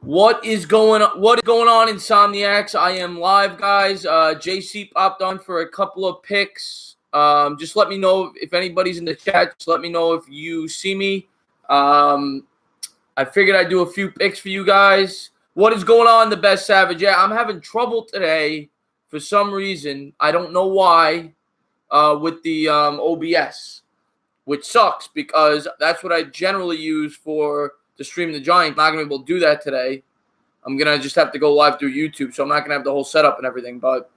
What is going on, Insomniacs? I am live, guys. JC popped on for a couple of picks. Just let me know if anybody's in the chat. Just let me know if you see me. I figured I'd do a few picks for you guys. What is going on, the best Savage? Yeah, I'm having trouble today for some reason. I don't know why with the OBS, which sucks because that's what I generally use to stream the Giants. I'm not going to be able to do that today. I'm going to just have to go live through YouTube, so I'm not going to have the whole setup and everything, but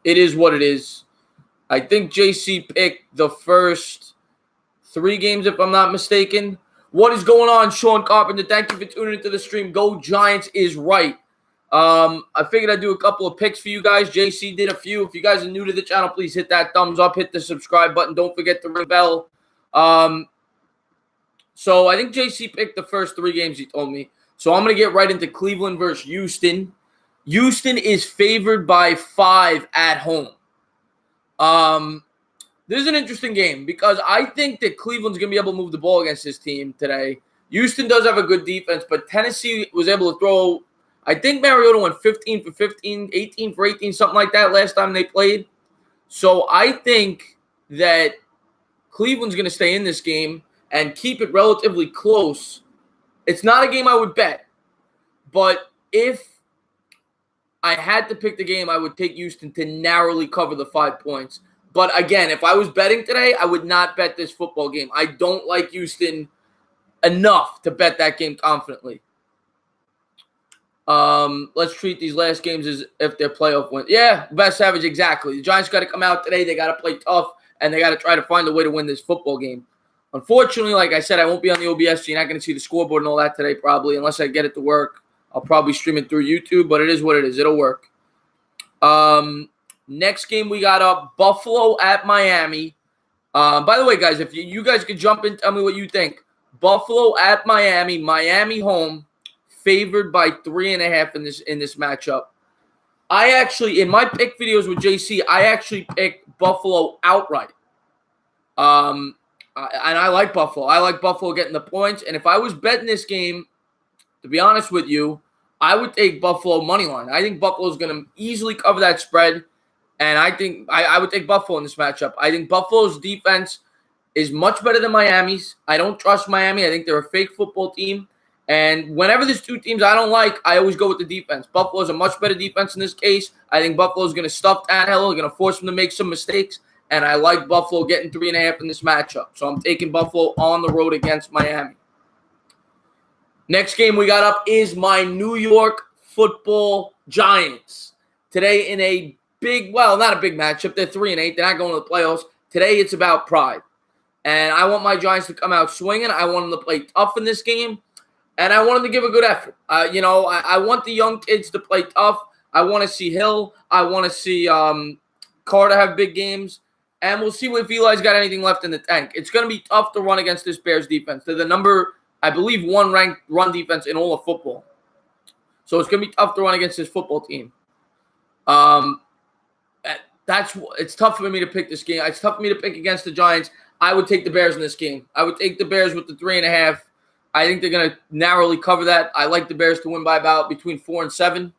it is what it is. I think JC picked the first 3 games, if I'm not mistaken. What is going on, Sean Carpenter? Thank you for tuning into the stream. Go Giants is right. I figured I'd do a couple of picks for you guys. JC did a few. If you guys are new to the channel, please hit that thumbs up, hit the subscribe button. Don't forget to ring the bell. So I think JC picked the first 3 games he told me. So I'm going to get right into Cleveland versus Houston. Houston is favored by 5 at home. This is an interesting game because I think that Cleveland's going to be able to move the ball against this team today. Houston does have a good defense, but Tennessee was able to throw. I think Mariota went 15 for 15, 18 for 18, something like that last time they played. So I think that Cleveland's going to stay in this game and keep it relatively close. It's not a game I would bet, but if I had to pick the game, I would take Houston to narrowly cover the 5 points. But again, if I was betting today, I would not bet this football game. I don't like Houston enough to bet that game confidently. Let's treat these last games as if they're playoff wins. Yeah, best Savage, exactly. The Giants got to come out today. They got to play tough, and they got to try to find a way to win this football game. Unfortunately, like I said, I won't be on the OBS, so you're not going to see the scoreboard and all that today probably, unless I get it to work. I'll probably stream it through YouTube, but it is what it is. It'll work. Next game we got up, Buffalo at Miami. By the way, guys, if you guys could jump in, tell me what you think. Buffalo at Miami, Miami home, favored by 3.5 in this matchup. I actually, in my pick videos with JC, I actually picked Buffalo outright. And I like Buffalo. I like Buffalo getting the points. And if I was betting this game, to be honest with you, I would take Buffalo money line. I think Buffalo's going to easily cover that spread. And I think I would take Buffalo in this matchup. I think Buffalo's defense is much better than Miami's. I don't trust Miami. I think they're a fake football team. And whenever there's 2 teams I don't like, I always go with the defense. Buffalo's a much better defense in this case. I think Buffalo's going to stuff Tannehill, going to force him to make some mistakes. And I like Buffalo getting 3.5 in this matchup. So I'm taking Buffalo on the road against Miami. Next game we got up is my New York Football Giants. Today in a big, well, not a big matchup. They're 3-8. They're not going to the playoffs. Today it's about pride. And I want my Giants to come out swinging. I want them to play tough in this game. And I want them to give a good effort. I want the young kids to play tough. I want to see Hill. I want to see Carter have big games. And we'll see if Eli's got anything left in the tank. It's going to be tough to run against this Bears defense. They're the number, I believe, 1 ranked run defense in all of football. So it's going to be tough to run against this football team. It's tough for me to pick this game. It's tough for me to pick against the Giants. I would take the Bears in this game. I would take the Bears with the 3.5. I think they're going to narrowly cover that. I like the Bears to win by about between 4 and 7.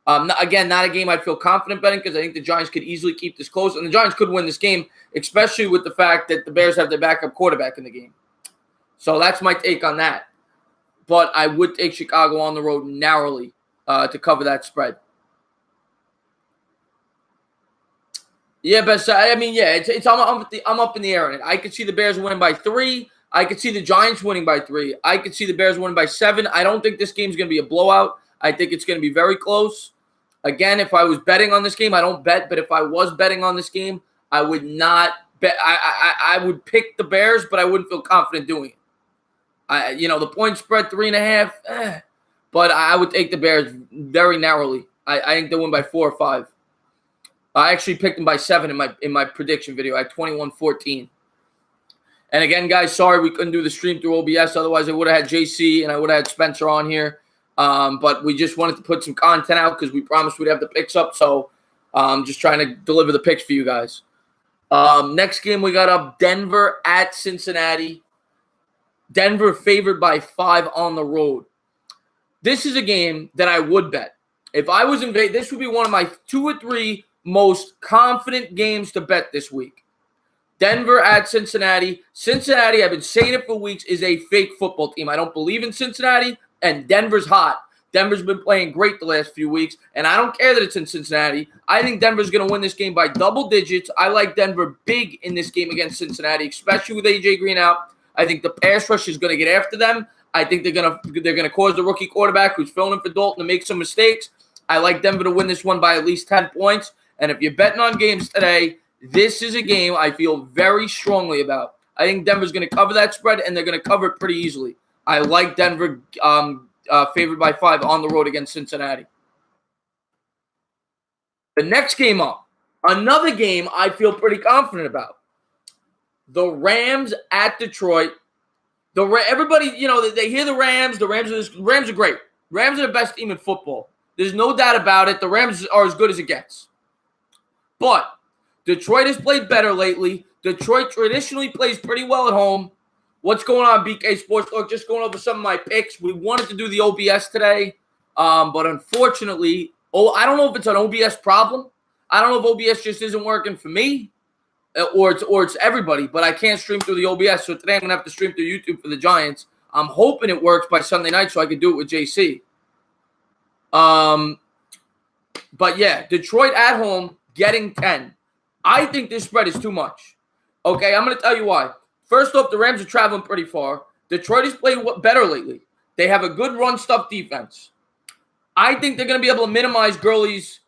Again, not a game I'd feel confident betting because I think the Giants could easily keep this close. And the Giants could win this game, especially with the fact that the Bears have their backup quarterback in the game. So that's my take on that. But I would take Chicago on the road narrowly to cover that spread. Yeah, but I'm up in the air on it. I could see the Bears winning by 3. I could see the Giants winning by 3. I could see the Bears winning by 7. I don't think this game's going to be a blowout. I think it's going to be very close. Again, if I was betting on this game, I don't bet, but if I was betting on this game, I would not bet. I would pick the Bears, but I wouldn't feel confident doing it. The point spread 3.5, but I would take the Bears very narrowly. I think they'll win by 4 or 5. I actually picked them by 7 in my prediction video. I had 21-14. And again, guys, sorry we couldn't do the stream through OBS. Otherwise, I would have had JC and I would have had Spencer on here. But we just wanted to put some content out because we promised we'd have the picks up. So just trying to deliver the picks for you guys. Next game we got up, Denver at Cincinnati. Denver favored by 5 on the road. This is a game that I would bet. If I was in Vegas, this would be one of my 2 or 3 most confident games to bet this week. Denver at Cincinnati. Cincinnati, I've been saying it for weeks, is a fake football team. I don't believe in Cincinnati, and Denver's hot. Denver's been playing great the last few weeks, and I don't care that it's in Cincinnati. I think Denver's going to win this game by double digits. I like Denver big in this game against Cincinnati, especially with A.J. Green out. I think the pass rush is going to get after them. I think they're gonna cause the rookie quarterback who's filling in for Dalton to make some mistakes. I like Denver to win this one by at least 10 points. And if you're betting on games today, this is a game I feel very strongly about. I think Denver's going to cover that spread, and they're going to cover it pretty easily. I like Denver favored by 5 on the road against Cincinnati. The next game up, another game I feel pretty confident about. The Rams at Detroit. Everybody, they hear the Rams. The Rams are great. Rams are the best team in football. There's no doubt about it. The Rams are as good as it gets. But Detroit has played better lately. Detroit traditionally plays pretty well at home. What's going on, BK Sports Talk? Just going over some of my picks. We wanted to do the OBS today, but unfortunately, I don't know if it's an OBS problem. I don't know if OBS just isn't working for me, or it's everybody, but I can't stream through the OBS. So today I'm going to have to stream through YouTube for the Giants. I'm hoping it works by Sunday night so I can do it with JC. But yeah, Detroit at home getting 10. I think this spread is too much. Okay, I'm going to tell you why. First off, the Rams are traveling pretty far. Detroit has played better lately. They have a good run-stuff defense. I think they're going to be able to minimize Gurley's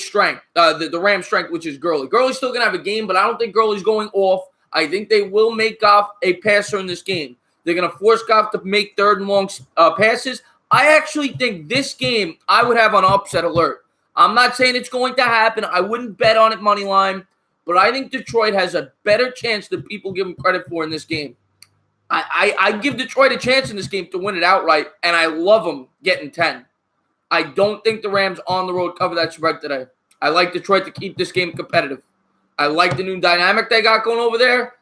strength, the Rams' strength, which is Gurley. Gurley's still going to have a game, but I don't think Gurley's going off. I think they will make Goff a passer in this game. They're going to force Goff to make third and long passes. I actually think this game I would have on upset alert. I'm not saying it's going to happen. I wouldn't bet on it money line, but I think Detroit has a better chance than people give them credit for in this game. I give Detroit a chance in this game to win it outright, and I love them getting 10. I don't think the Rams on the road cover that spread today. I like Detroit to keep this game competitive. I like the new dynamic they got going over there,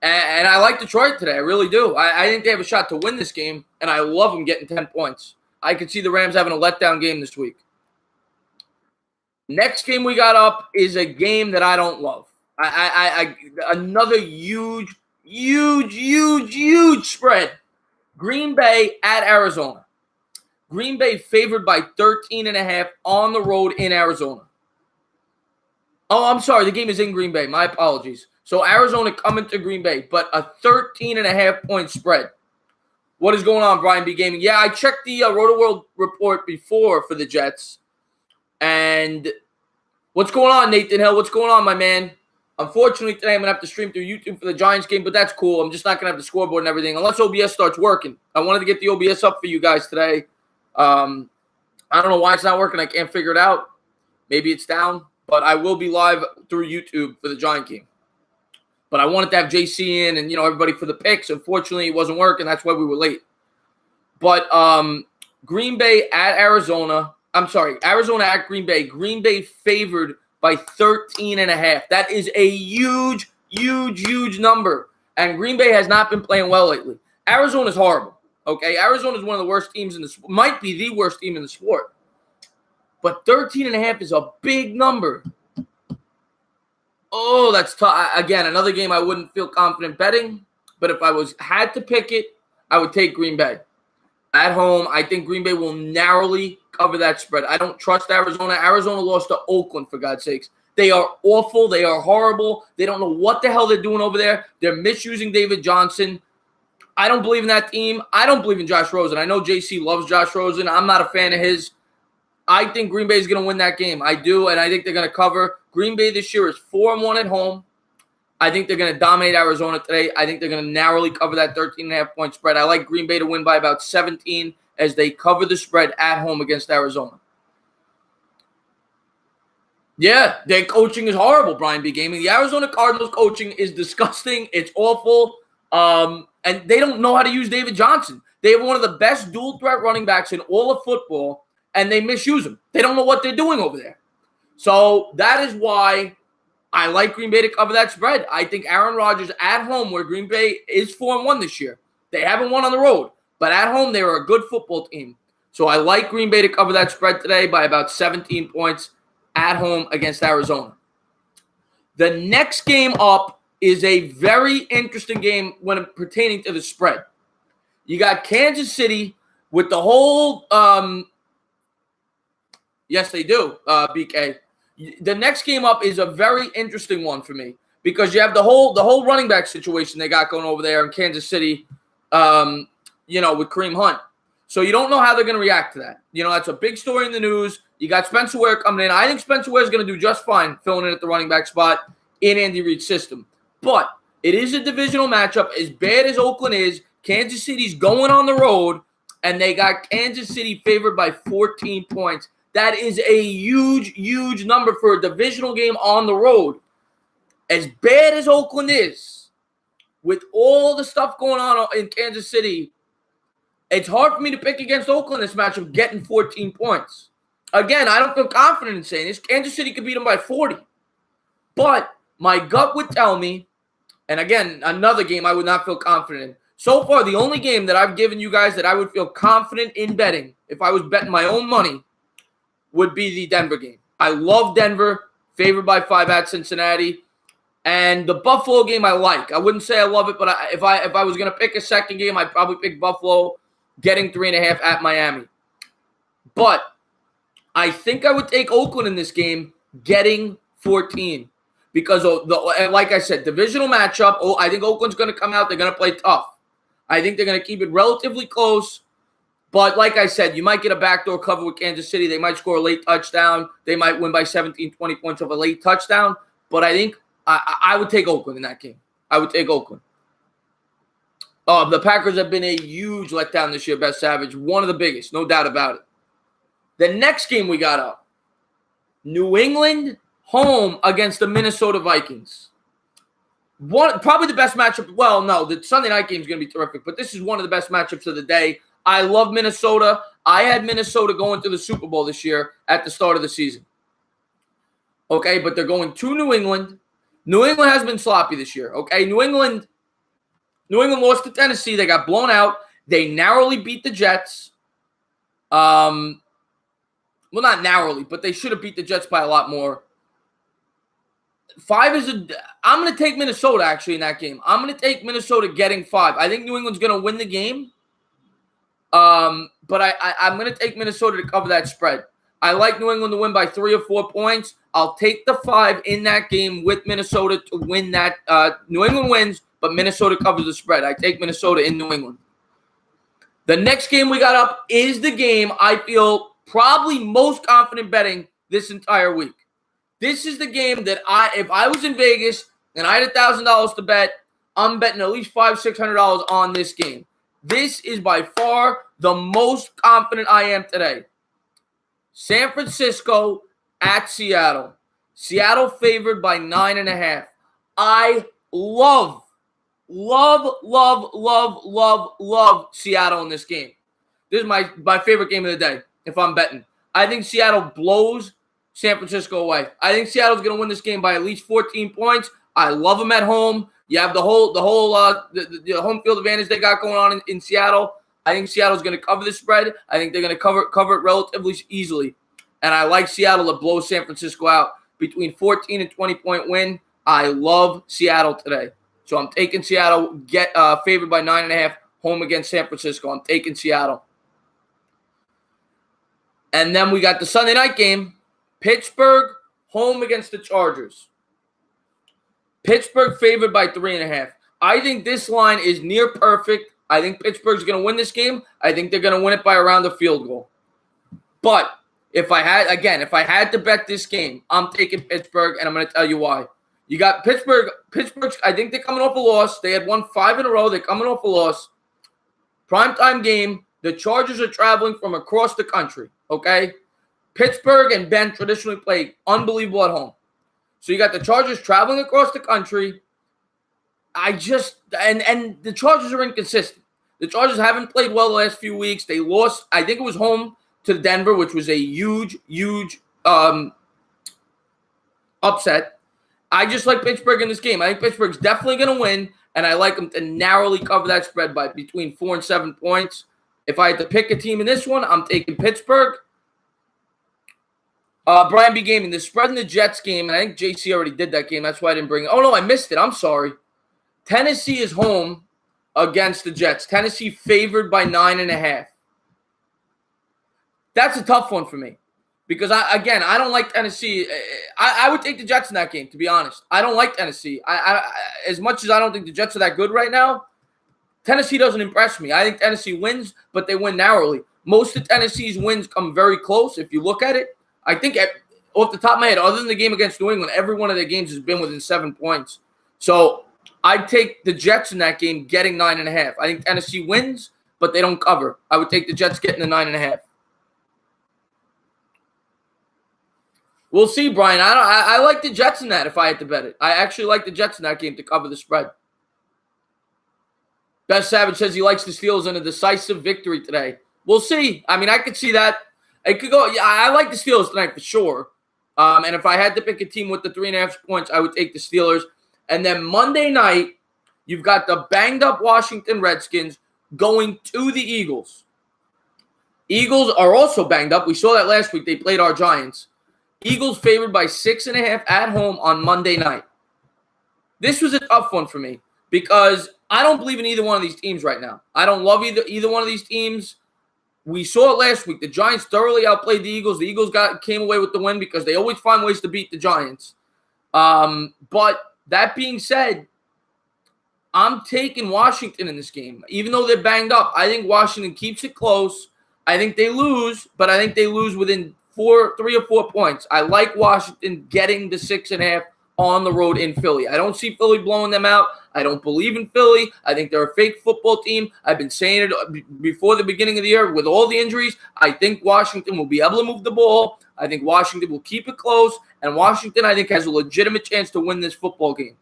and I like Detroit today. I really do. I think they have a shot to win this game, and I love them getting 10 points. I could see the Rams having a letdown game this week. Next game we got up is a game that I don't love. Another huge spread. Green Bay at Arizona. Green Bay favored by 13.5 on the road in Arizona. Oh, I'm sorry. The game is in Green Bay. My apologies. So Arizona coming to Green Bay, but a 13.5 point spread. What is going on, Brian B. Gaming? Yeah, I checked the RotoWorld report before for the Jets. And what's going on, Nathan Hill? What's going on, my man? Unfortunately, today I'm going to have to stream through YouTube for the Giants game, but that's cool. I'm just not going to have the scoreboard and everything unless OBS starts working. I wanted to get the OBS up for you guys today. I don't know why it's not working. I can't figure it out. Maybe it's down, but I will be live through YouTube for the Giant game. But I wanted to have JC in and, everybody for the picks. Unfortunately, it wasn't working. That's why we were late. But Green Bay at Arizona. I'm sorry, Arizona at Green Bay. Green Bay favored by 13.5. That is a huge number. And Green Bay has not been playing well lately. Arizona's horrible. Okay, Arizona is one of the worst teams in the sport. Might be the worst team in the sport. But 13.5 is a big number. Oh, that's tough. Again, another game I wouldn't feel confident betting. But if I had to pick it, I would take Green Bay. At home, I think Green Bay will narrowly cover that spread. I don't trust Arizona. Arizona lost to Oakland, for God's sakes. They are awful. They are horrible. They don't know what the hell they're doing over there. They're misusing David Johnson. I don't believe in that team. I don't believe in Josh Rosen. I know JC loves Josh Rosen. I'm not a fan of his. I think Green Bay is going to win that game. I do, and I think they're going to cover. Green Bay this year is 4-1 at home. I think they're going to dominate Arizona today. I think they're going to narrowly cover that 13.5 point spread. I like Green Bay to win by about 17 as they cover the spread at home against Arizona. Yeah, their coaching is horrible, Brian B. Gaming. The Arizona Cardinals coaching is disgusting. It's awful. And they don't know how to use David Johnson. They have one of the best dual threat running backs in all of football, and they misuse him. They don't know what they're doing over there. So that is why I like Green Bay to cover that spread. I think Aaron Rodgers at home, where Green Bay is 4-1 this year. They haven't won on the road. But at home, they were a good football team. So I like Green Bay to cover that spread today by about 17 points at home against Arizona. The next game up is a very interesting game when pertaining to the spread. You got Kansas City with the whole yes, they do, BK. The next game up is a very interesting one for me because you have the whole running back situation they got going over there in Kansas City, with Kareem Hunt. So you don't know how they're going to react to that. That's a big story in the news. You got Spencer Ware coming in. I think Spencer Ware is going to do just fine filling in at the running back spot in Andy Reid's system. But it is a divisional matchup. As bad as Oakland is, Kansas City's going on the road, and they got Kansas City favored by 14 points. That is a huge, huge number for a divisional game on the road. As bad as Oakland is, with all the stuff going on in Kansas City, it's hard for me to pick against Oakland this matchup getting 14 points. Again, I don't feel confident in saying this. Kansas City could beat them by 40. But my gut would tell me, and again, another game I would not feel confident in. So far, the only game that I've given you guys that I would feel confident in betting, if I was betting my own money, would be the Denver game. I love Denver, favored by 5 at Cincinnati. And the Buffalo game I like. I wouldn't say I love it, but if I was going to pick a second game, I'd probably pick Buffalo getting 3.5 at Miami. But I think I would take Oakland in this game getting 14. Because, like I said, divisional matchup, I think Oakland's going to come out. They're going to play tough. I think they're going to keep it relatively close. But like I said, you might get a backdoor cover with Kansas City. They might score a late touchdown. They might win by 17, 20 points of a late touchdown. But I think I would take Oakland in that game. I would take Oakland. The Packers have been a huge letdown this year, Best Savage. One of the biggest, no doubt about it. The next game we got up, New England home against the Minnesota Vikings. Probably the best matchup. Well, no, the Sunday night game is going to be terrific, but this is one of the best matchups of the day. I love Minnesota. I had Minnesota going to the Super Bowl this year at the start of the season. Okay, but they're going to New England. New England has been sloppy this year. Okay, New England lost to Tennessee. They got blown out. They narrowly beat the Jets. Well, not narrowly, but they should have beat the Jets by a lot more. I'm going to take Minnesota, actually, in that game. I'm going to take Minnesota getting 5. I think New England's going to win the game. But I'm going to take Minnesota to cover that spread. I like New England to win by 3 or 4 points. I'll take the 5 in that game with Minnesota to win that. New England wins, but Minnesota covers the spread. I take Minnesota in New England. The next game we got up is the game I feel probably most confident betting this entire week. This is the game that if I was in Vegas and I had $1,000 to bet, I'm betting at least $500-600 on this game. This is by far the most confident I am today. San Francisco at Seattle. Seattle favored by 9.5. I love Seattle in this game. This is my favorite game of the day if I'm betting. I think Seattle blows San Francisco away. I think Seattle's going to win this game by at least 14 points. I love them at home. You have the whole home field advantage they got going on in Seattle. I think Seattle's going to cover the spread. I think they're going to cover it relatively easily. And I like Seattle to blow San Francisco out between 14 and 20-point win. I love Seattle today. So I'm taking Seattle, get favored by 9.5, home against San Francisco. I'm taking Seattle. And then we got the Sunday night game, Pittsburgh home against the Chargers. Pittsburgh favored by 3.5. I think this line is near perfect. I think Pittsburgh's going to win this game. I think they're going to win it by around a field goal. But if I had to bet this game, I'm taking Pittsburgh, and I'm going to tell you why. You got Pittsburgh. I think they're coming off a loss. They had won 5 in a row. They're coming off a loss. Primetime game. The Chargers are traveling from across the country, okay? Pittsburgh and Ben traditionally play unbelievable at home. So you got the Chargers traveling across the country. And the Chargers are inconsistent. The Chargers haven't played well the last few weeks. They lost, I think it was home to Denver, which was a huge upset. I just like Pittsburgh in this game. I think Pittsburgh's definitely going to win, and I like them to narrowly cover that spread by between 4 and 7 points. If I had to pick a team in this one, I'm taking Pittsburgh. Brian B. Gaming, the spread in the Jets game, and I think JC already did that game. That's why I didn't bring it. Oh, no, I missed it. I'm sorry. Tennessee is home against the Jets. Tennessee favored by 9.5. That's a tough one for me because, I don't like Tennessee. I would take the Jets in that game, to be honest. I don't like Tennessee. As much as I don't think the Jets are that good right now, Tennessee doesn't impress me. I think Tennessee wins, but they win narrowly. Most of Tennessee's wins come very close if you look at it. I think off the top of my head, other than the game against New England, every one of their games has been within 7 points. So I'd take the Jets in that game getting 9.5. I think Tennessee wins, but they don't cover. I would take the Jets getting the 9.5. We'll see, Brian. I like the Jets in that if I had to bet it. I actually like the Jets in that game to cover the spread. Best Savage says he likes the Steelers in a decisive victory today. We'll see. I mean, I could see that. It could go. Yeah, I like the Steelers tonight for sure. And if I had to pick a team with the 3.5 points, I would take the Steelers. And then Monday night, you've got the banged-up Washington Redskins going to the Eagles. Eagles are also banged up. We saw that last week. They played our Giants. Eagles favored by 6.5 at home on Monday night. This was a tough one for me because I don't believe in either one of these teams right now. I don't love either one of these teams. We saw it last week. The Giants thoroughly outplayed the Eagles. The Eagles came away with the win because they always find ways to beat the Giants. But that being said, I'm taking Washington in this game. Even though they're banged up, I think Washington keeps it close. I think they lose, but I think they lose within 3 or 4 points. I like Washington getting the 6.5 on the road in Philly. I don't see Philly blowing them out. I don't believe in Philly. I think they're a fake football team. I've been saying it before the beginning of the year. With all the injuries, I think Washington will be able to move the ball. I think Washington will keep it close. And Washington, I think, has a legitimate chance to win this football game.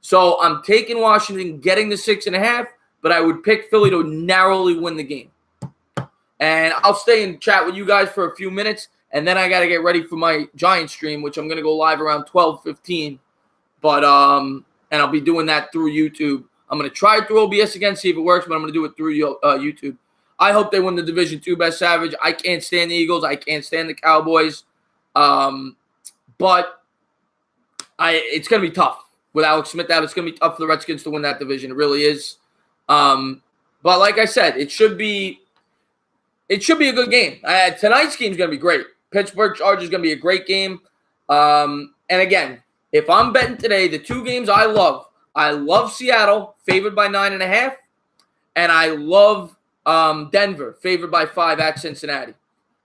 So I'm taking Washington getting the 6.5, but I would pick Philly to narrowly win the game. And I'll stay and chat with you guys for a few minutes. And then I got to get ready for my Giant stream, which I'm going to go live around 12:15. But and I'll be doing that through YouTube. I'm going to try it through OBS again, see if it works, but I'm going to do it through YouTube. I hope they win the Division II, Best Savage. I can't stand the Eagles. I can't stand the Cowboys. But it's going to be tough. With Alex Smith out, it's going to be tough for the Redskins to win that division. It really is. But like I said, it should be a good game. Tonight's game is going to be great. Pittsburgh Chargers is going to be a great game. And again, if I'm betting today, the two games I love Seattle, favored by 9.5, and I love Denver, favored by 5 at Cincinnati.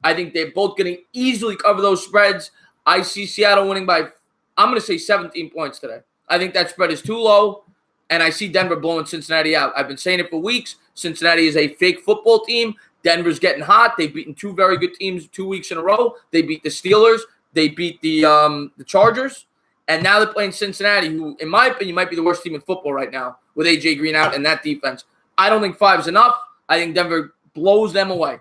I think they're both going to easily cover those spreads. I see Seattle winning by, I'm going to say 17 points today. I think that spread is too low, and I see Denver blowing Cincinnati out. I've been saying it for weeks. Cincinnati is a fake football team. Denver's getting hot. They've beaten 2 very good teams 2 weeks in a row. They beat the Steelers. They beat the Chargers. And now they're playing Cincinnati, who, in my opinion, might be the worst team in football right now with A.J. Green out and that defense. I don't think 5 is enough. I think Denver blows them away.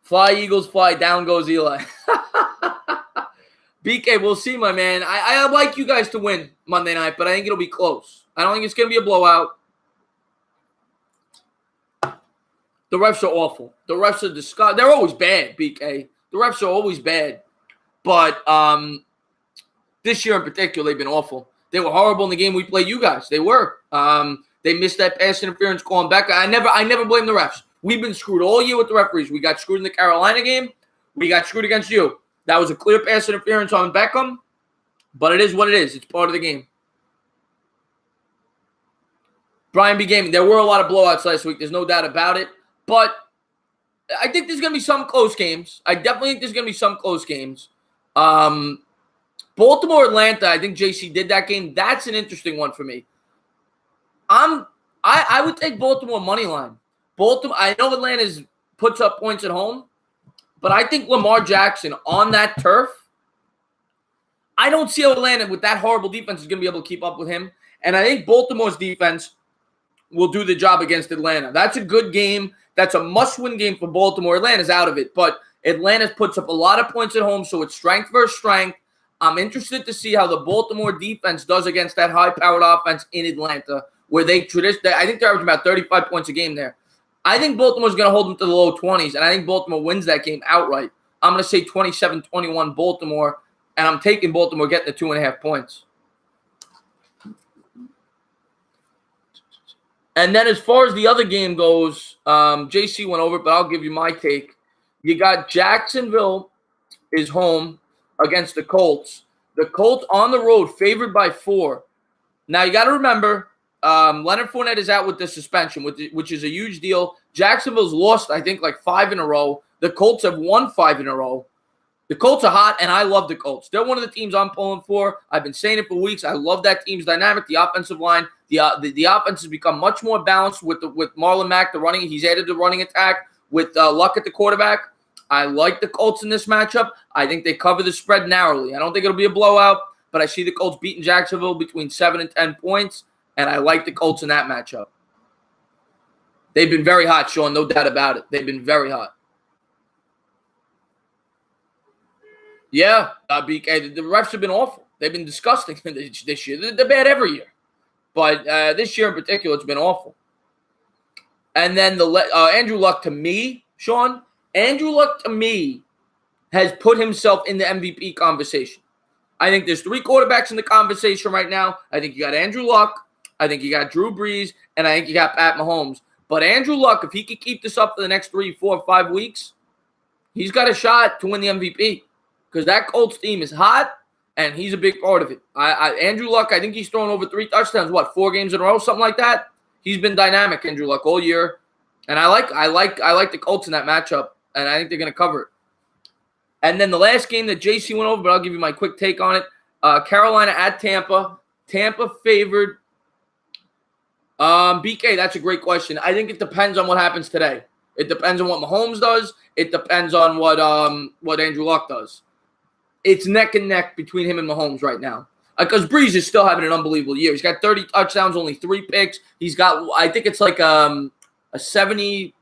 Fly, Eagles, fly. Down goes Eli. BK, we'll see, my man. I like you guys to win Monday night, but I think it'll be close. I don't think it's going to be a blowout. The refs are awful. The refs are disgusting. They're always bad, BK. The refs are always bad. But this year in particular, they've been awful. They were horrible in the game we played you guys. They were. They missed that pass interference call on Becca. I never blame the refs. We've been screwed all year with the referees. We got screwed in the Carolina game. We got screwed against you. That was a clear pass interference on Beckham. But it is what it is. It's part of the game. Brian B. Gaming. There were a lot of blowouts last week. There's no doubt about it. But I think there's going to be some close games. I definitely think there's going to be some close games. Baltimore, Atlanta, I think JC did that game. That's an interesting one for me. I would take Baltimore money line. Baltimore, I know Atlanta puts up points at home, but I think Lamar Jackson on that turf, I don't see Atlanta with that horrible defense is going to be able to keep up with him. And I think Baltimore's defense will do the job against Atlanta. That's a good game. That's a must-win game for Baltimore. Atlanta's out of it, but Atlanta puts up a lot of points at home, so it's strength versus strength. I'm interested to see how the Baltimore defense does against that high-powered offense in Atlanta, where I think they're averaging about 35 points a game there. I think Baltimore's going to hold them to the low 20s, and I think Baltimore wins that game outright. I'm going to say 27-21 Baltimore, and I'm taking Baltimore getting the 2.5 points. And then as far as the other game goes, JC went over it, but I'll give you my take. You got Jacksonville is home against the Colts. The Colts on the road favored by 4. Now, you got to remember, Leonard Fournette is out with the suspension, which is a huge deal. Jacksonville's lost, I think, like 5 in a row. The Colts have won 5 in a row. The Colts are hot, and I love the Colts. They're one of the teams I'm pulling for. I've been saying it for weeks. I love that team's dynamic, the offensive line. The offense has become much more balanced with Marlon Mack, the running. He's added the running attack with Luck at the quarterback. I like the Colts in this matchup. I think they cover the spread narrowly. I don't think it'll be a blowout, but I see the Colts beating Jacksonville between 7 and 10 points, and I like the Colts in that matchup. They've been very hot, Sean, no doubt about it. They've been very hot. Yeah, BK, the refs have been awful. They've been disgusting this year. They're bad every year. But this year in particular, it's been awful. And then Andrew Luck, to me, Sean, Andrew Luck, to me, has put himself in the MVP conversation. I think there's 3 quarterbacks in the conversation right now. I think you got Andrew Luck. I think you got Drew Brees. And I think you got Pat Mahomes. But Andrew Luck, if he could keep this up for the next 3, 4, 5 weeks, he's got a shot to win the MVP. Because that Colts team is hot, and he's a big part of it. Andrew Luck, I think he's thrown over 3 touchdowns, 4 games in a row, something like that. He's been dynamic, Andrew Luck, all year. And I like the Colts in that matchup, and I think they're going to cover it. And then the last game that JC went over, but I'll give you my quick take on it. Carolina at Tampa. Tampa favored. BK, that's a great question. I think it depends on what happens today. It depends on what Mahomes does. It depends on what Andrew Luck does. It's neck and neck between him and Mahomes right now. Because Brees is still having an unbelievable year. He's got 30 touchdowns, only 3 picks. He's got, I think it's like a 77%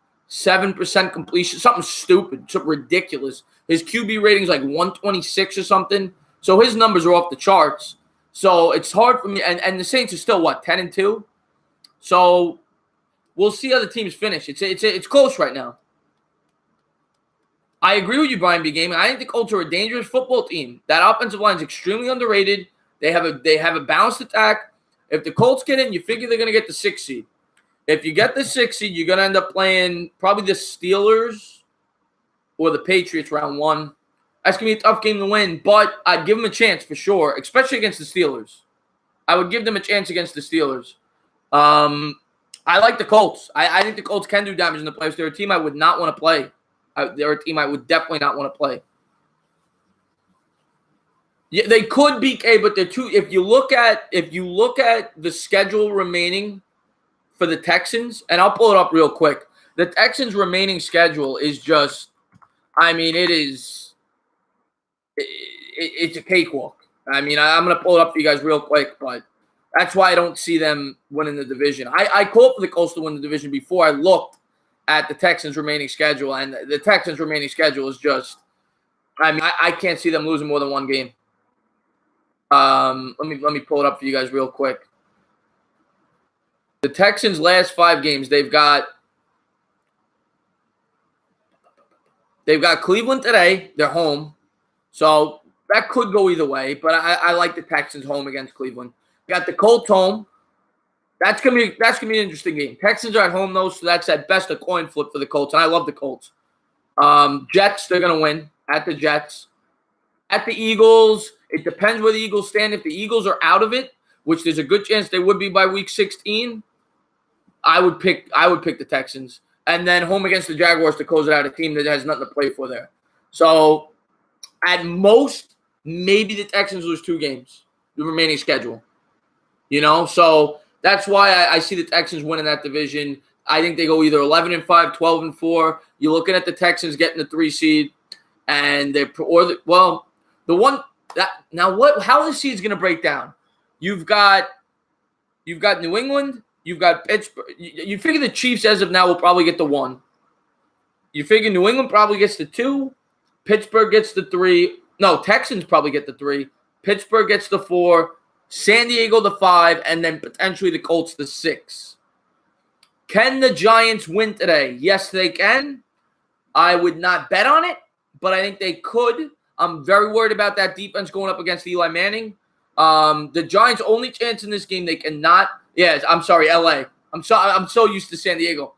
completion, something stupid, something ridiculous. His QB rating is like 126 or something. So his numbers are off the charts. So it's hard for me. And the Saints are still, 10-2? So we'll see how the teams finish. It's close right now. I agree with you, Brian B. Gaming. I think the Colts are a dangerous football team. That offensive line is extremely underrated. They have a balanced attack. If the Colts get in, you figure they're going to get the 6th seed. If you get the 6th seed, you're going to end up playing probably the Steelers or the Patriots round 1. That's going to be a tough game to win, but I'd give them a chance for sure, especially against the Steelers. I would give them a chance against the Steelers. I like the Colts. I think the Colts can do damage in the playoffs. They're a team I would not want to play. They're a team I would definitely not want to play. Yeah, they could be, but they're too. If you look at the schedule remaining for the Texans, and I'll pull it up real quick. The Texans' remaining schedule is just, it's a cakewalk. I'm going to pull it up for you guys real quick, but that's why I don't see them winning the division. I called for the Colts to win the division before I looked at the Texans' remaining schedule, and the Texans' remaining schedule is just, I can't see them losing more than 1 game. Let me pull it up for you guys real quick. The Texans' last 5 games, they've got Cleveland today. They're home, so that could go either way. But I like the Texans home against Cleveland. Got the Colts home. That's gonna be an interesting game. Texans are at home though, so that's at best a coin flip for the Colts, and I love the Colts. Jets, they're gonna win at the Jets. At the Eagles, it depends where the Eagles stand. If the Eagles are out of it, which there's a good chance they would be by week 16, I would pick the Texans. And then home against the Jaguars to close it out, a team that has nothing to play for there. So at most, maybe the Texans lose 2 games, the remaining schedule. So that's why I see the Texans winning that division. I think they go either 11-5, 12-4. You're looking at the Texans getting the 3 seed, and how the seed's going to break down? You've got New England, you've got Pittsburgh. You figure the Chiefs as of now will probably get the 1. You figure New England probably gets the 2, Pittsburgh gets the 3. No, Texans probably get the 3. Pittsburgh gets the 4, San Diego the 5, and then potentially the Colts the 6. Can the Giants win today? Yes, they can. I would not bet on it, but I think they could. I'm very worried about that defense going up against Eli Manning. The Giants' only chance in this game, they cannot. Yes, I'm sorry, LA. I'm so used to San Diego.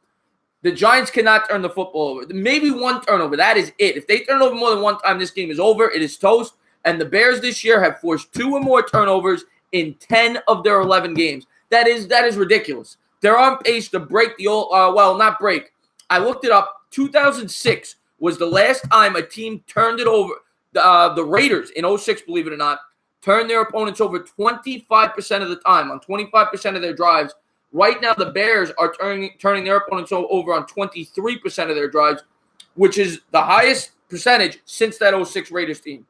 The Giants cannot turn the football over. Maybe one turnover. That is it. If they turn over more than one time, this game is over. It is toast. And the Bears this year have forced 2 or more turnovers in 10 of their 11 games. That is ridiculous. They're on pace to break the old. Not break. I looked it up. 2006 was the last time a team turned it over. The Raiders in 2006, believe it or not, turned their opponents over 25% of the time on 25% of their drives. Right now, the Bears are turning their opponents over on 23% of their drives, which is the highest percentage since that 2006 Raiders team.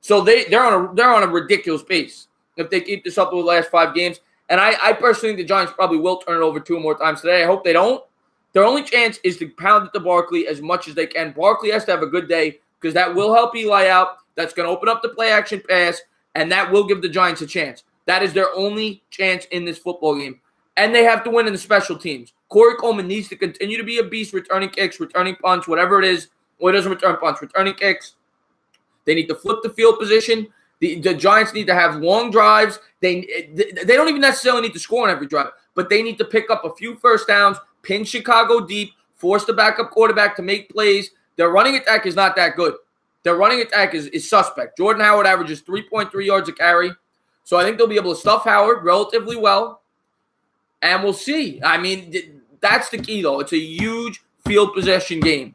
So they're on a ridiculous pace if they keep this up over the last 5 games. And I personally think the Giants probably will turn it over 2 more times today. I hope they don't. Their only chance is to pound it to Barkley as much as they can. Barkley has to have a good day because that will help Eli out. That's going to open up the play-action pass, and that will give the Giants a chance. That is their only chance in this football game. And they have to win in the special teams. Corey Coleman needs to continue to be a beast, returning kicks, returning punts, whatever it is. Well, he doesn't return punts, returning kicks. They need to flip the field position. The Giants need to have long drives. They don't even necessarily need to score on every drive, but they need to pick up a few first downs, pin Chicago deep, force the backup quarterback to make plays. Their running attack is not that good. Their running attack is suspect. Jordan Howard averages 3.3 yards a carry. So I think they'll be able to stuff Howard relatively well. And we'll see. I mean, that's the key, though. It's a huge field possession game.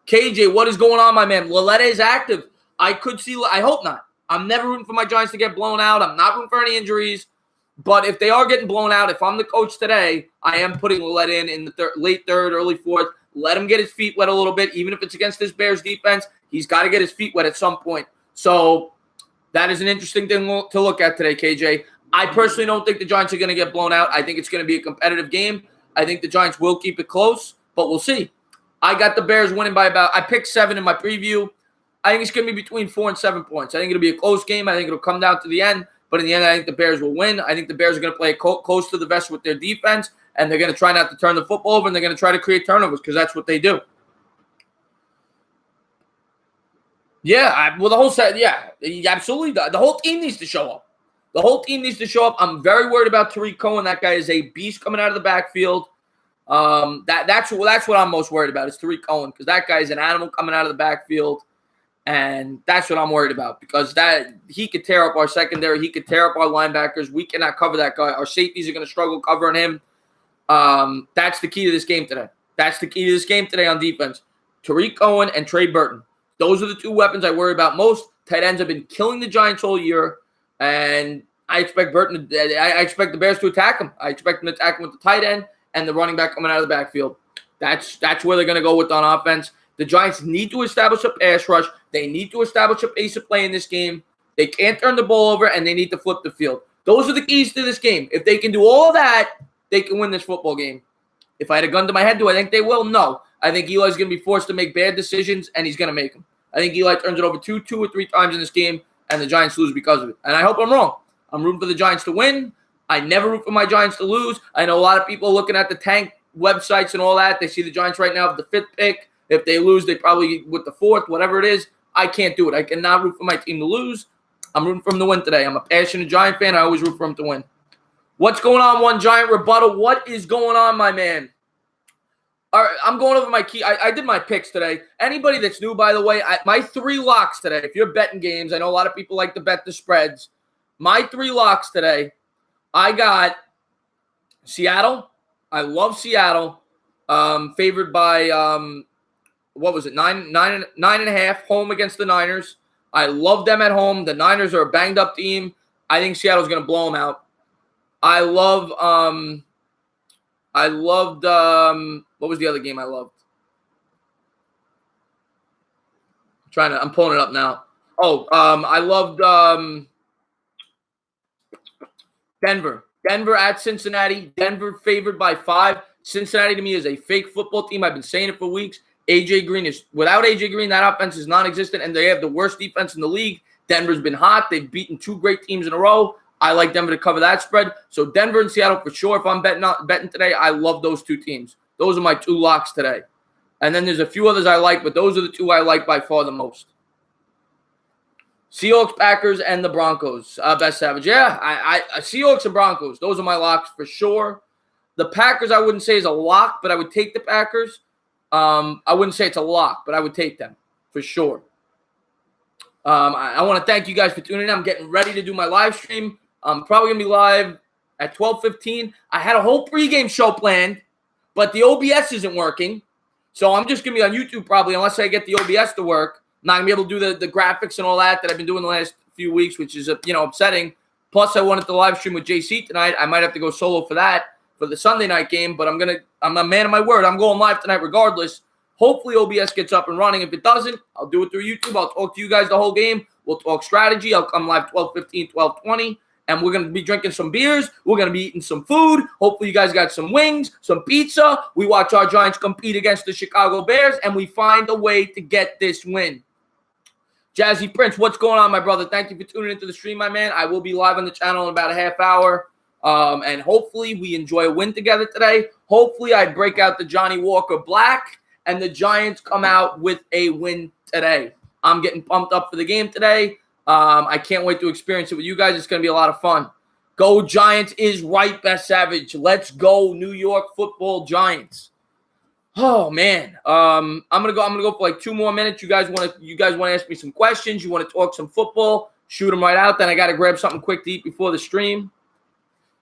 KJ, what is going on, my man? Lauletta is active. I hope not. I'm never rooting for my Giants to get blown out. I'm not rooting for any injuries. But if they are getting blown out, if I'm the coach today, I am putting Lauletta in the late 3rd, early 4th. Let him get his feet wet a little bit. Even if it's against this Bears defense, he's got to get his feet wet at some point. So that is an interesting thing to look at today, KJ. I personally don't think the Giants are going to get blown out. I think it's going to be a competitive game. I think the Giants will keep it close, but we'll see. I got the Bears winning by I picked 7 in my preview. I think it's going to be between 4 and 7 points. I think it'll be a close game. I think it'll come down to the end. But in the end, I think the Bears will win. I think the Bears are going to play close to the vest with their defense, and they're going to try not to turn the football over, and they're going to try to create turnovers because that's what they do. Yeah, the whole set. Yeah, absolutely. The whole team needs to show up. The whole team needs to show up. I'm very worried about Tariq Cohen. That guy is a beast coming out of the backfield. That's what I'm most worried about is Tariq Cohen because that guy is an animal coming out of the backfield. And that's what I'm worried about because he could tear up our secondary. He could tear up our linebackers. We cannot cover that guy. Our safeties are going to struggle covering him. That's the key to this game today. That's the key to this game today on defense. Tariq Cohen and Trey Burton. Those are the 2 weapons I worry about most. Tight ends have been killing the Giants all year. And I expect I expect the Bears to attack him. I expect them to attack him with the tight end and the running back coming out of the backfield. That's where they're going to go with on offense. The Giants need to establish a pass rush. They need to establish a pace of play in this game. They can't turn the ball over, and they need to flip the field. Those are the keys to this game. If they can do all that, they can win this football game. If I had a gun to my head, do I think they will? No. I think Eli's going to be forced to make bad decisions, and he's going to make them. I think Eli turns it over 2 or 3 times in this game, and the Giants lose because of it. And I hope I'm wrong. I'm rooting for the Giants to win. I never root for my Giants to lose. I know a lot of people looking at the tank websites and all that. They see the Giants right now with the 5th pick. If they lose, they probably with the 4th, whatever it is. I can't do it. I cannot root for my team to lose. I'm rooting for them to win today. I'm a passionate Giant fan. I always root for them to win. What's going on, One Giant Rebuttal? What is going on, my man? All right, I'm going over my key. I did my picks today. Anybody that's new, by the way, my 3 locks today, if you're betting games, I know a lot of people like to bet the spreads. My 3 locks today, I got Seattle. I love Seattle. Favored by what was it? 9.5 home against the Niners. I love them at home. The Niners are a banged up team. I think Seattle's going to blow them out. I loved what was the other game I loved? I'm pulling it up now. I loved Denver. Denver at Cincinnati. Denver favored by 5. Cincinnati to me is a fake football team. I've been saying it for weeks. Without AJ Green, that offense is non-existent, and they have the worst defense in the league. Denver's been hot. They've beaten 2 great teams in a row. I like Denver to cover that spread. So Denver and Seattle for sure. If I'm betting today, I love those 2 teams. Those are my 2 locks today. And then there's a few others I like, but those are the 2 I like by far the most. Seahawks, Packers, and the Broncos. Best Savage. Yeah, I Seahawks and Broncos. Those are my locks for sure. The Packers I wouldn't say is a lock, but I would take the Packers. I wouldn't say it's a lock, but I would take them for sure. I want to thank you guys for tuning in. I'm getting ready to do my live stream. I'm probably going to be live at 12:15. I had a whole pregame show planned, but the OBS isn't working. So I'm just going to be on YouTube probably unless I get the OBS to work. I'm not going to be able to do the graphics and all that I've been doing the last few weeks, which is upsetting. Plus, I wanted to live stream with JC tonight. I might have to go solo for that for the Sunday night game, but I'm a man of my word. I'm going live tonight regardless. Hopefully OBS gets up and running. If it doesn't, I'll do it through YouTube. I'll talk to you guys the whole game. We'll talk strategy. I'll come live 12:15, 12:20. And we're going to be drinking some beers. We're going to be eating some food. Hopefully you guys got some wings, some pizza. We watch our Giants compete against the Chicago Bears, and we find a way to get this win. Jazzy Prince, what's going on, my brother? Thank you for tuning into the stream, my man. I will be live on the channel in about a half hour. And hopefully we enjoy a win together today. Hopefully I break out the Johnny Walker Black, and the Giants come out with a win today. I'm getting pumped up for the game today. I can't wait to experience it with you guys. It's going to be a lot of fun. Go Giants is right, Best Savage. Let's go New York Football Giants. Oh man, I'm gonna go for like 2 more minutes. You guys want to ask me some questions? You want to talk some football? Shoot them right out. Then I got to grab something quick to eat before the stream.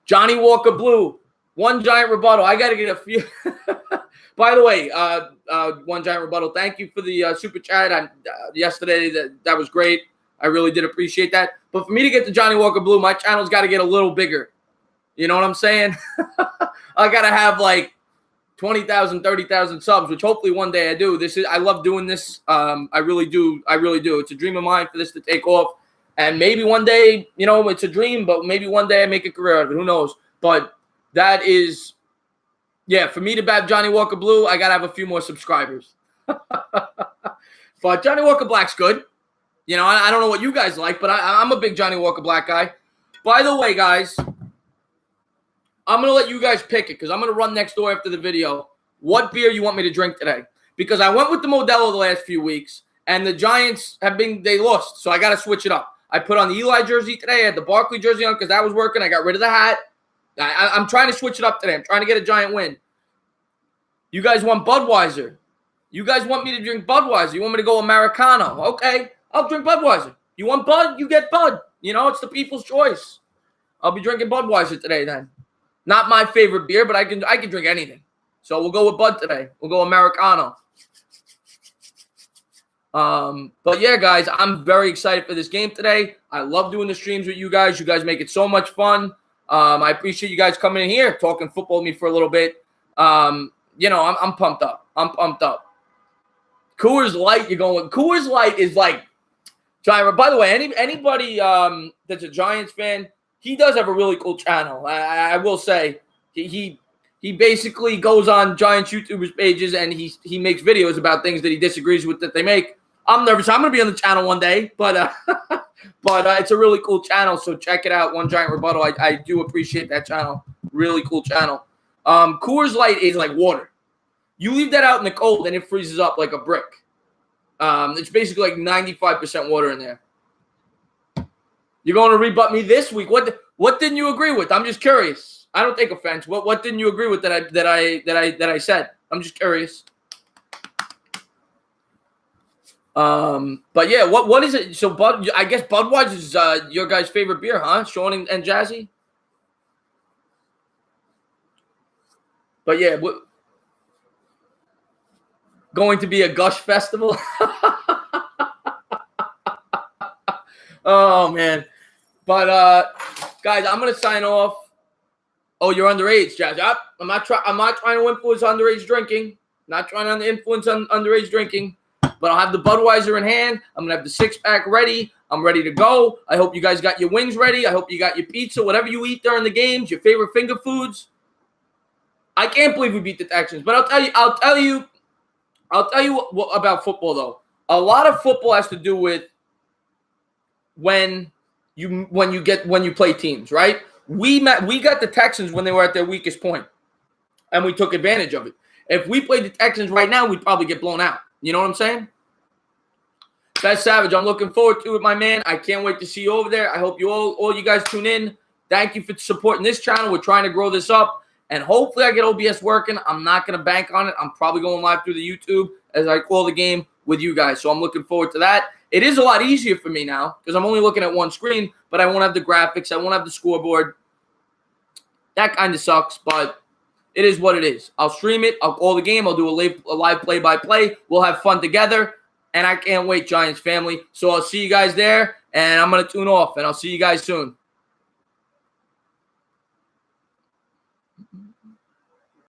Johnny Walker Blue, 1 giant rebuttal. I got to get a few. By the way, 1 giant rebuttal. Thank you for the super chat yesterday. That was great. I really did appreciate that. But for me to get to Johnny Walker Blue, my channel's got to get a little bigger. You know what I'm saying? I got to have like 20,000, 30,000 subs, which hopefully one day I do. I love doing this. I really do. It's a dream of mine for this to take off. And maybe one day, it's a dream, but maybe one day I make a career out of it. Who knows? But that is, for me to bat Johnny Walker Blue, I got to have a few more subscribers. But Johnny Walker Black's good. I don't know what you guys like, but I'm a big Johnny Walker Black guy. By the way, guys, I'm going to let you guys pick it because I'm going to run next door after the video. What beer you want me to drink today? Because I went with the Modelo the last few weeks, and the Giants they lost, so I got to switch it up. I put on the Eli jersey today. I had the Barkley jersey on because that was working. I got rid of the hat. I'm trying to switch it up today. I'm trying to get a Giant win. You guys want Budweiser. You guys want me to drink Budweiser. You want me to go Americano. Okay, I'll drink Budweiser. You want Bud? You get Bud. It's the people's choice. I'll be drinking Budweiser today then. Not my favorite beer, but I can drink anything. So we'll go with Bud today. We'll go Americano. But yeah, guys, I'm very excited for this game today. I love doing the streams with you guys. You guys make it so much fun. I appreciate you guys coming in here, talking football with me for a little bit. I'm pumped up. Coors Light, you're going with. Coors Light is like Giant. By the way, anybody that's a Giants fan, he does have a really cool channel. I will say he basically goes on Giants YouTubers pages and he makes videos about things that he disagrees with that they make. I'm nervous. I'm going to be on the channel one day, but it's a really cool channel. So check it out. 1 Giant Rebuttal. I do appreciate that channel. Really cool channel. Coors Light is like water. You leave that out in the cold and it freezes up like a brick. It's basically like 95% water in there. You're going to rebut me this week. What didn't you agree with? I'm just curious. I don't take offense. What didn't you agree with that I said? I'm just curious. But yeah, what is it? So Bud, I guess Budweiser is your guys' favorite beer, huh? Sean and Jazzy. But yeah, going to be a Gush festival. Oh man. But guys, I'm gonna sign off. Oh, you're underage, Jazz. I'm not trying to influence underage drinking. Not trying to influence underage drinking. But I'll have the Budweiser in hand. I'm gonna have the 6-pack ready. I'm ready to go. I hope you guys got your wings ready. I hope you got your pizza, whatever you eat during the games, your favorite finger foods. I can't believe we beat the Texans. But I'll tell you about football though. A lot of football has to do with when you play teams, right? We got the Texans when they were at their weakest point, and we took advantage of it. If we played the Texans right now, we'd probably get blown out. You know what I'm saying? Best Savage, I'm looking forward to it, my man. I can't wait to see you over there. I hope you all you guys tune in. Thank you for supporting this channel. We're trying to grow this up, and hopefully I get OBS working. I'm not going to bank on it. I'm probably going live through the YouTube as I call the game with you guys, so I'm looking forward to that. It is a lot easier for me now because I'm only looking at one screen, but I won't have the graphics. I won't have the scoreboard. That kind of sucks, but it is what it is. I'll stream it. I'll call the game. I'll do a live play-by-play. We'll have fun together, and I can't wait, Giants family. So I'll see you guys there, and I'm going to tune off, and I'll see you guys soon.